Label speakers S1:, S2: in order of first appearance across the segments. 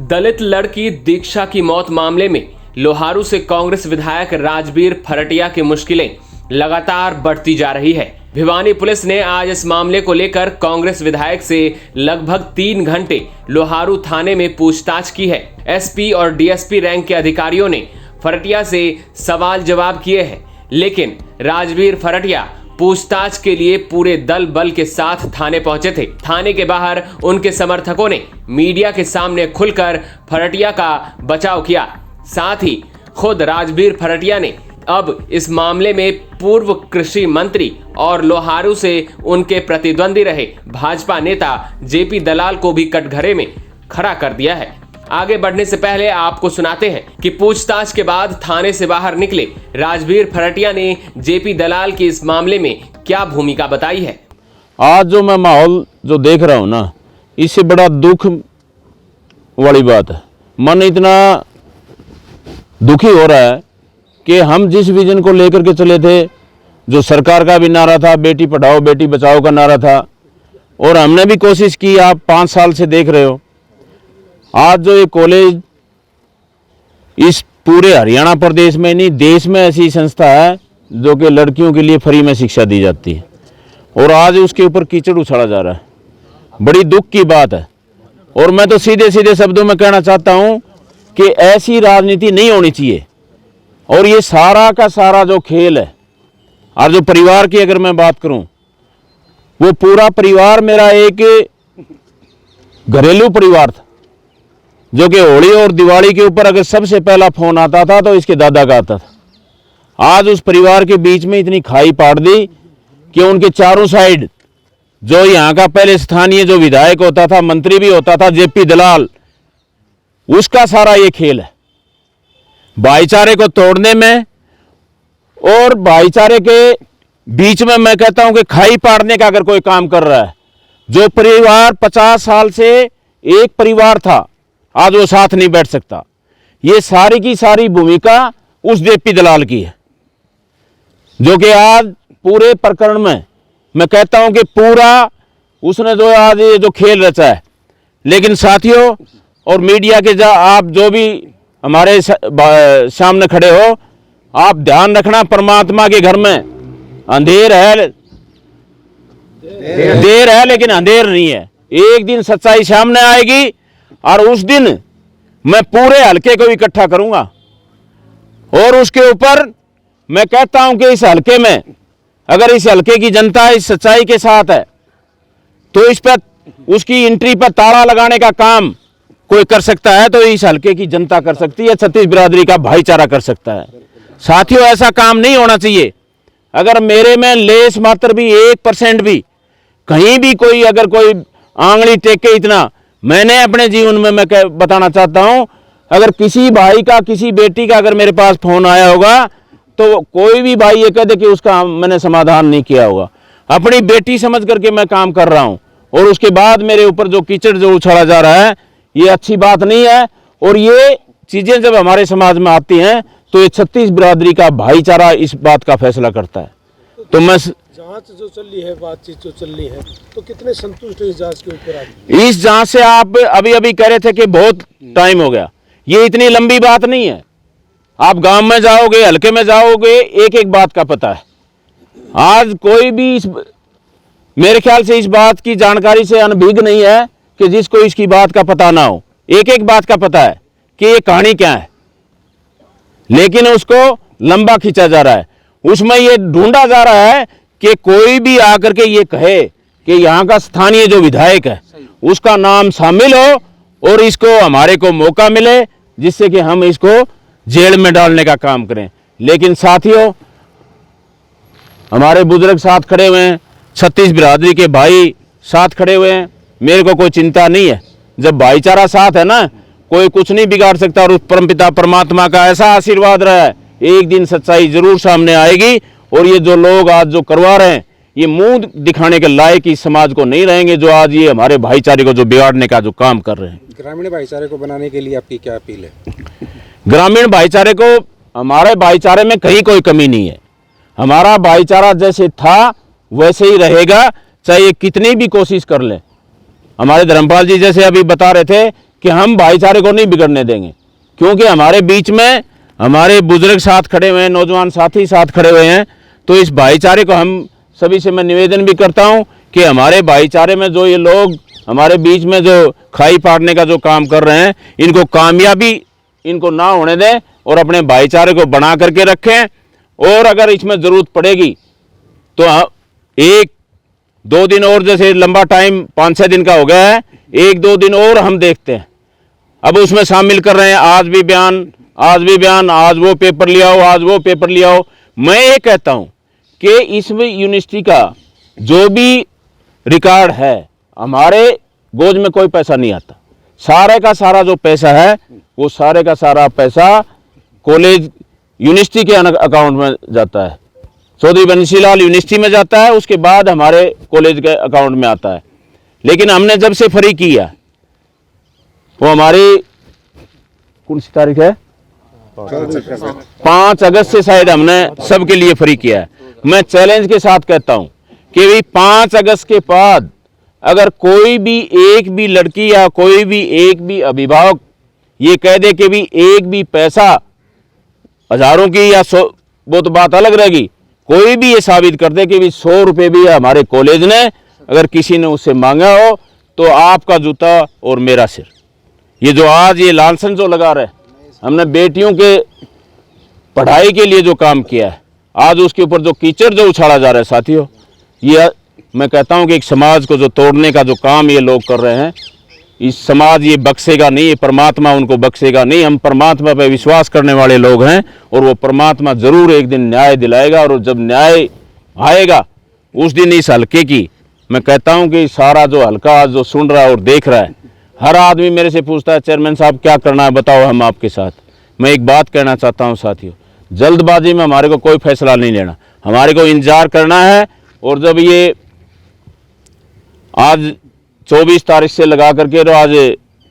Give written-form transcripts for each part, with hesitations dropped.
S1: दलित लड़की दीक्षा की मौत मामले में लोहारू से कांग्रेस विधायक राजवीर फरटिया की मुश्किलें लगातार बढ़ती जा रही है। भिवानी पुलिस ने आज इस मामले को लेकर कांग्रेस विधायक से लगभग 3 घंटे लोहारू थाने में पूछताछ की है। एसपी और डीएसपी रैंक के अधिकारियों ने फरटिया से सवाल जवाब किए हैं, लेकिन राजवीर फरटिया पूछताछ के लिए पूरे दल बल के साथ थाने पहुंचे थे। थाने के बाहर उनके समर्थकों ने मीडिया के सामने खुलकर फरटिया का बचाव किया। साथ ही खुद राजवीर फरटिया ने अब इस मामले में पूर्व कृषि मंत्री और लोहारू से उनके प्रतिद्वंदी रहे भाजपा नेता जेपी दलाल को भी कटघरे में खड़ा कर दिया है। आगे बढ़ने से पहले आपको सुनाते हैं कि पूछताछ के बाद थाने से बाहर निकले राजवीर फरटिया ने जेपी दलाल की इस मामले में क्या भूमिका बताई है।
S2: आज जो मैं माहौल जो देख रहा हूँ ना, इससे बड़ा दुख वाली बात है। मन इतना दुखी हो रहा है कि हम जिस विजन को लेकर के चले थे, जो सरकार का भी नारा था, बेटी पढ़ाओ बेटी बचाओ का नारा था, और हमने भी कोशिश की। आप 5 साल से देख रहे हो, आज जो ये कॉलेज इस पूरे हरियाणा प्रदेश में नहीं देश में ऐसी संस्था है जो कि लड़कियों के लिए फ्री में शिक्षा दी जाती है, और आज उसके ऊपर कीचड़ उछाला जा रहा है। बड़ी दुख की बात है। और मैं तो सीधे सीधे शब्दों में कहना चाहता हूं कि ऐसी राजनीति नहीं होनी चाहिए। और ये सारा का सारा जो खेल है, और जो परिवार की अगर मैं बात करूं, वो पूरा परिवार मेरा एक घरेलू परिवार था, जो कि होली और दिवाली के ऊपर अगर सबसे पहला फोन आता था तो इसके दादा का आता था। आज उस परिवार के बीच में इतनी खाई पाड़ दी कि उनके चारों साइड जो यहाँ का पहले स्थानीय जो विधायक होता था, मंत्री भी होता था, जेपी दलाल, उसका सारा ये खेल है भाईचारे को तोड़ने में। और भाईचारे के बीच में मैं कहता हूं कि खाई पाड़ने का अगर कोई काम कर रहा है, जो परिवार 50 साल से एक परिवार था, आज वो साथ नहीं बैठ सकता। ये सारी की सारी भूमिका उस जेपी दलाल की है, जो कि आज पूरे प्रकरण में मैं कहता हूं कि पूरा उसने जो आज ये जो खेल रचा है। लेकिन साथियों और मीडिया के आप जो भी हमारे सामने खड़े हो, आप ध्यान रखना, परमात्मा के घर में अंधेर है, देर है लेकिन अंधेर नहीं है। एक दिन सच्चाई सामने आएगी और उस दिन मैं पूरे हलके को इकट्ठा करूंगा। और उसके ऊपर मैं कहता हूं कि इस हलके में अगर इस हलके की जनता इस सच्चाई के साथ है तो इस पर उसकी एंट्री पर ताला लगाने का काम कोई कर सकता है तो इस हलके की जनता कर सकती है, छत्तीस बिरादरी का भाईचारा कर सकता है। साथियों, ऐसा काम नहीं होना चाहिए। अगर मेरे में लेस मात्र भी 1% भी कहीं भी कोई अगर कोई आंगली टेके, इतना मैंने अपने जीवन में मैं बताना चाहता हूं, अगर किसी भाई का किसी बेटी का अगर मेरे पास फोन आया होगा तो कोई भी भाई ये कह दे कि उसका मैंने समाधान नहीं किया होगा। अपनी बेटी समझ करके मैं काम कर रहा हूं, और उसके बाद मेरे ऊपर जो कीचड़ जो उछाला जा रहा है, ये अच्छी बात नहीं है। और ये चीजें जब हमारे समाज में आती हैं तो ये छत्तीस बिरादरी का भाईचारा इस बात का फैसला करता है। तो मैं
S3: जांच जो चल रही है, बातचीत जो चल रही है, तो कितने संतुष्ट हैं इस जांच के ऊपर आप?
S2: इस जांच से आप अभी कह रहे थे कि बहुत टाइम हो गया। ये इतनी लंबी बात नहीं है। आप गांव में जाओगे, हल्के में जाओगे, एक एक बात का पता है। आज कोई भी मेरे ख्याल से इस बात की जानकारी से अनभिज्ञ नहीं है कि जिसको इसकी बात का पता ना हो। एक एक बात का पता है कि ये कहानी क्या है, लेकिन उसको लंबा खींचा जा रहा है। उसमें ये ढूंढा जा रहा है कि कोई भी आकर के ये कहे कि यहाँ का स्थानीय जो विधायक है उसका नाम शामिल हो और इसको हमारे को मौका मिले जिससे कि हम इसको जेल में डालने का काम करें। लेकिन साथियों, हमारे बुजुर्ग साथ खड़े हुए हैं, छत्तीस बिरादरी के भाई साथ खड़े हुए हैं, मेरे को कोई चिंता नहीं है। जब भाईचारा साथ है ना, कोई कुछ नहीं बिगाड़ सकता। और उस परमपिता परमात्मा का ऐसा आशीर्वाद रहा है, एक दिन सच्चाई जरूर सामने आएगी। और ये जो लोग आज जो करवा रहे हैं, ये मुंह दिखाने के लायक इस समाज को नहीं रहेंगे, जो आज ये हमारे भाईचारे को जो बिगाड़ने का जो काम कर रहे हैं।
S3: ग्रामीण भाईचारे को बनाने के लिए आपकी क्या अपील है?
S2: ग्रामीण भाईचारे को, हमारे भाईचारे में कहीं कोई कमी नहीं है। हमारा भाईचारा जैसे था वैसे ही रहेगा, चाहे कितनी भी कोशिश कर ले। हमारे धर्मपाल जी जैसे अभी बता रहे थे कि हम भाईचारे को नहीं बिगड़ने देंगे, क्योंकि हमारे बीच में हमारे बुजुर्ग साथ खड़े हुए हैं, नौजवान साथी साथ खड़े हुए हैं। तो इस भाईचारे को हम सभी से मैं निवेदन भी करता हूं कि हमारे भाईचारे में जो ये लोग हमारे बीच में जो खाई पाड़ने का जो काम कर रहे हैं, इनको कामयाबी इनको ना होने दें और अपने भाईचारे को बना करके रखें। और अगर इसमें ज़रूरत पड़ेगी तो 1-2 दिन और, जैसे लंबा टाइम 5-6 दिन का हो गया है, 1-2 दिन और हम देखते हैं। अब उसमें शामिल कर रहे हैं आज भी बयान, आज वो पेपर ले आओ, आज वो पेपर ले आओ। मैं ये कहता हूँ कि इसमें यूनिवर्सिटी का जो भी रिकॉर्ड है, हमारे गोद में कोई पैसा नहीं आता। सारे का सारा जो पैसा है वो सारे का सारा पैसा कॉलेज यूनिवर्सिटी के अकाउंट में जाता है। चौधरी बंसीलाल यूनिवर्सिटी में जाता है, उसके बाद हमारे कॉलेज के अकाउंट में आता है। लेकिन हमने जब से फ्री किया, वो हमारी कौन सी तारीख है, 5 अगस्त से शायद हमने सबके लिए फ्री किया है। मैं चैलेंज के साथ कहता हूं कि भाई 5 अगस्त के बाद अगर कोई भी एक भी लड़की या कोई भी एक भी अभिभावक ये कह दे कि भी एक भी पैसा, हजारों की या 100, वो तो बात अलग रहेगी, कोई भी ये साबित कर दे कि भी 100 रुपये भी हमारे कॉलेज ने अगर किसी ने उससे मांगा हो तो आपका जूता और मेरा सिर। ये जो आज ये लालसन जो लगा रहे, हमने बेटियों के पढ़ाई के लिए जो काम किया है, आज उसके ऊपर जो कीचड़ जो उछाला जा रहा है साथियों, ये मैं कहता हूं कि एक समाज को जो तोड़ने का जो काम ये लोग कर रहे हैं, इस समाज ये बख्शेगा नहीं, ये परमात्मा उनको बख्शेगा नहीं। हम परमात्मा पर विश्वास करने वाले लोग हैं और वो परमात्मा जरूर एक दिन न्याय दिलाएगा। और जब न्याय आएगा उस दिन इस हल्के की, मैं कहता हूं कि सारा जो हल्का जो सुन रहा है और देख रहा है, हर आदमी मेरे से पूछता है चेयरमैन साहब क्या करना है, बताओ हम आपके साथ। मैं एक बात कहना चाहता हूं साथियों, जल्दबाजी में हमारे को कोई फैसला नहीं लेना, हमारे को इंतजार करना है। और जब ये आज 24 तारीख से लगा करके, तो आज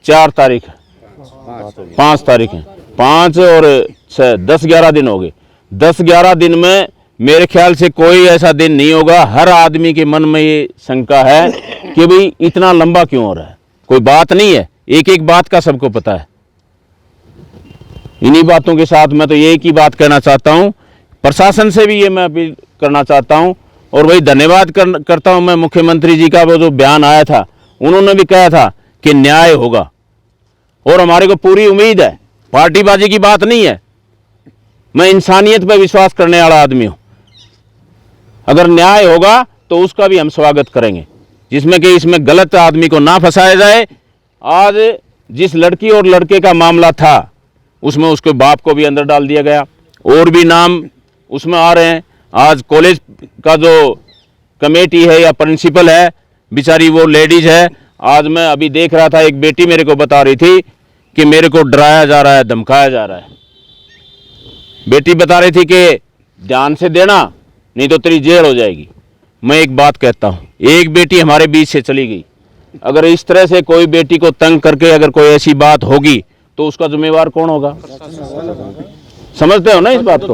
S2: 4 तारीख है, 5 तारीख है, 5 और 6, 10-11 दिन हो गए। 10-11 दिन में मेरे ख्याल से कोई ऐसा दिन नहीं होगा, हर आदमी के मन में ये शंका है कि भाई इतना लंबा क्यों हो रहा है। कोई बात नहीं है, एक एक बात का सबको पता है। इन्हीं बातों के साथ मैं तो एक ही बात कहना चाहता हूं, प्रशासन से भी ये मैं अपील करना चाहता हूं। और वही धन्यवाद करता हूं मैं मुख्यमंत्री जी का, वो जो बयान आया था, उन्होंने भी कहा था कि न्याय होगा और हमारे को पूरी उम्मीद है। पार्टीबाजी की बात नहीं है, मैं इंसानियत पर विश्वास करने वाला आदमी हूं। अगर न्याय होगा तो उसका भी हम स्वागत करेंगे, जिसमें कि इसमें गलत आदमी को ना फंसाया जाए। आज जिस लड़की और लड़के का मामला था उसमें उसके बाप को भी अंदर डाल दिया गया, और भी नाम उसमें आ रहे हैं। आज कॉलेज का जो कमेटी है या प्रिंसिपल है, बेचारी वो लेडीज है। आज मैं अभी देख रहा था, एक बेटी मेरे को बता रही थी कि मेरे को डराया जा रहा है, धमकाया जा रहा है। बेटी बता रही थी कि ध्यान से देना नहीं तो तेरी जेल हो जाएगी। मैं एक बात कहता हूँ, एक बेटी हमारे बीच से चली गई, अगर इस तरह से कोई बेटी को तंग करके अगर कोई ऐसी बात होगी तो उसका जिम्मेवार कौन होगा? समझते हो ना इस बात को?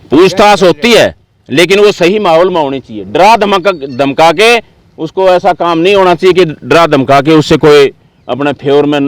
S2: पूछताछ होती है, लेकिन वो सही माहौल में होनी चाहिए। डरा धमका के उसको ऐसा काम नहीं होना चाहिए कि डरा धमका के उससे कोई अपने फेवर में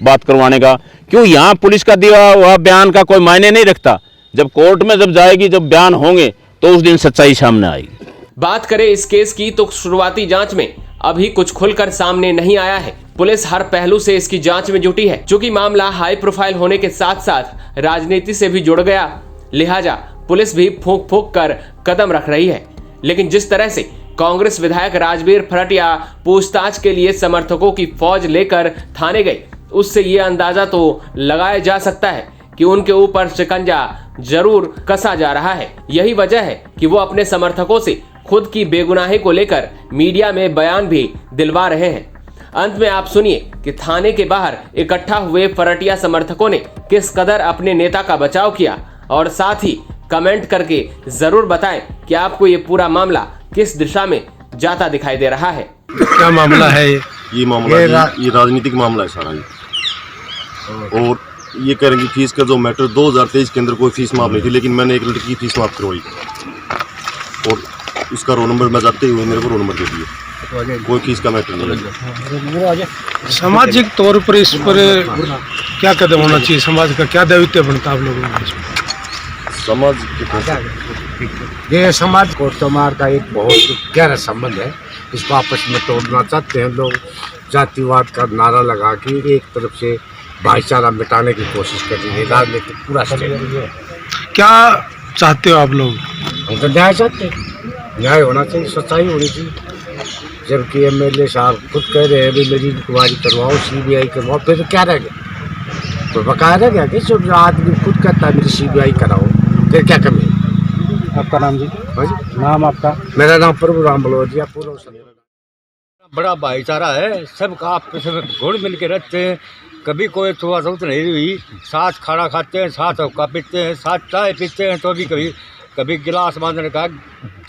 S2: बात करवाने का। क्यों? यहाँ पुलिस का दिया हुआ बयान का कोई मायने नहीं रखता। जब कोर्ट में जब जाएगी, जब बयान होंगे तो उस दिन सच्चाई सामने आएगी।
S1: बात करें इस केस की तो शुरुआती जांच में अभी कुछ खुलकर सामने नहीं आया है। पुलिस हर पहलू से इसकी जांच में जुटी है। चूंकि मामला हाई प्रोफाइल होने के साथ साथ राजनीति से भी जुड़ गया, लिहाजा पुलिस भी फूंक फूंक कर कदम रख रही है। लेकिन जिस तरह से कांग्रेस विधायक राजबीर फरटिया पूछताछ के लिए समर्थकों की फौज लेकर थाने गए, उससे ये अंदाजा तो लगाया जा सकता है कि उनके ऊपर शिकंजा जरूर कसा जा रहा है। यही वजह है कि वो अपने समर्थकों से खुद की बेगुनाही को लेकर मीडिया में बयान भी दिलवा रहे हैं। अंत में आप सुनिए कि थाने के बाहर इकट्ठा हुए फरटिया समर्थकों ने किस कदर अपने नेता का बचाव किया, और साथ ही कमेंट करके जरूर बताएं कि आपको ये पूरा मामला किस दिशा में जाता दिखाई दे रहा है।
S3: क्या मामला है
S4: ये मामला ये राजनीतिक मामला है सारा ये। और ये कह रहे हैं कि फीस का जो मैटर 2023 के अंदर कोई फीस माफ नहीं थी, लेकिन मैंने एक लड़की की फीस माफ करवाई। और उसका रोल नंबर मैं जाते हुए मेरे को रोल नंबर दे दिए। कोई चीज़ का मैटर नहीं है।
S3: सामाजिक तौर पर इस पर क्या कदम होना चाहिए, समाज का क्या दायित्व बनता है आप लोगों का?
S4: समाज के
S5: ये समाज को समाज का एक बहुत गहरा संबंध है, इसको आपस में तोड़ना चाहते हैं लोग। जातिवाद का नारा लगा के एक तरफ से भाईचारा मिटाने की कोशिश कर रही है राजनीतिक पूरा स्टेट।
S3: क्या चाहते हो आप लोग?
S5: हम तो न्याय चाहते हैं, न्याय होना चाहिए, सच्चाई होनी चाहिए। जबकि एमएलए साहब खुद कह रहे हैं भी मेरी इंक्वायरी करवाओ, सीबीआई करवाओ, फिर क्या रह गया? तो बकाया रह गया कि जब आदमी खुद कहता है मेरी सीबीआई कराओ, फिर क्या कमी है?
S3: आपका नाम जी?
S5: हाँ जी,
S3: नाम आपका?
S5: मेरा नाम प्रभु राम बलोजिया। पूरा
S6: बड़ा भाईचारा है, सबका आपस में घुल मिल के रहते हैं। कभी कोई छुआछूत नहीं हुई, साथ खाना खाते हैं, साथ हुक्का पीते हैं, साथ चाय पीते हैं। तो भी कभी गिलास बांधने का,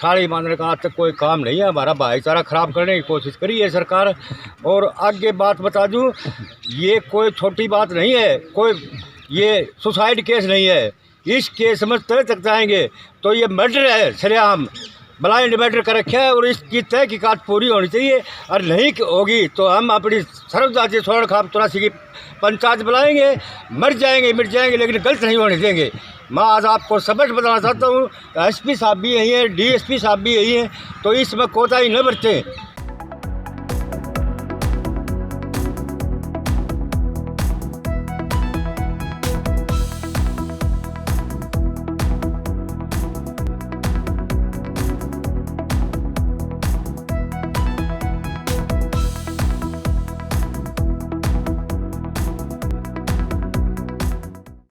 S6: थाली बांधने का आज तक कोई काम नहीं है। हमारा भाईचारा ख़राब करने की कोशिश करी है सरकार। और आगे बात बता दूं, ये कोई छोटी बात नहीं है, कोई ये सुसाइड केस नहीं है। इस केस में तय तक जाएंगे तो ये मर्डर है, सरेआम ब्लाइंड मर्डर कर रखा है। और इसकी तहकीकात पूरी होनी चाहिए, और नहीं होगी तो हम अपनी सर्वजातीय स्वर्ण खाप 83 की पंचायत बुलाएंगे। मर जाएंगे मिट जाएंगे, लेकिन गलत नहीं होने देंगे। मैं आज आपको सबक बताना चाहता हूँ, एसपी साहब भी यही हैं, डीएसपी साहब भी यही हैं, तो इसमें कोताही न बरतें।